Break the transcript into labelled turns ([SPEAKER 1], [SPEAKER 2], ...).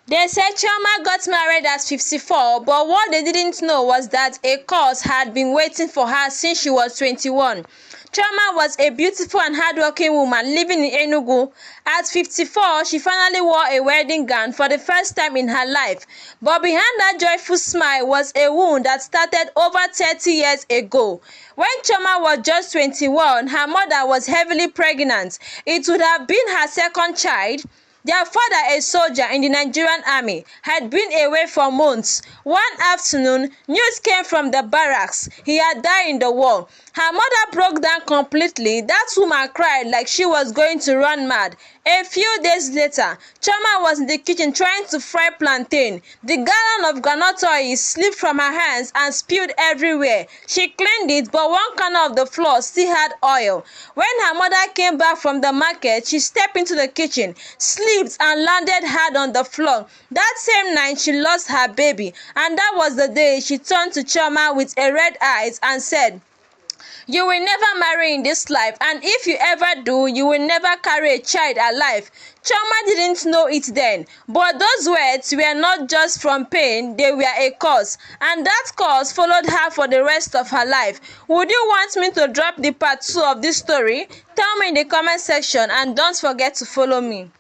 [SPEAKER 1] They said Chioma got married at 54, but what they didn't know was that a curse had been waiting for her since she was 21. Chioma was a beautiful and hardworking woman living in Enugu. At 54, she finally wore a wedding gown for the first time in her life. But behind that joyful smile was a wound that started over 30 years ago. When Chioma was just 21, her mother was heavily pregnant. It would have been her second child. Their father, a soldier in the Nigerian army, had been away for months. One afternoon, news came from the barracks. He had died in the war. Her mother broke down completely. That woman cried like she was going to run mad. A few days later, Chioma was in the kitchen trying to fry plantain. The gallon of groundnut oil slipped from her hands and spilled everywhere. She cleaned it, but one corner of the floor still had oil. When her mother came back from the market, she stepped into the kitchen, slipped and landed hard on the floor. That same night, she lost her baby, and that was the day she turned to Chioma with a red eyes and said, "You will never marry in this life, and if you ever do, you will never carry a child alive." Chioma didn't know it then, but those words were not just from pain, they were a curse, and that curse followed her for the rest of her life. Would you want me to drop the part 2 of this story? Tell me in the comment section, and don't forget to follow me.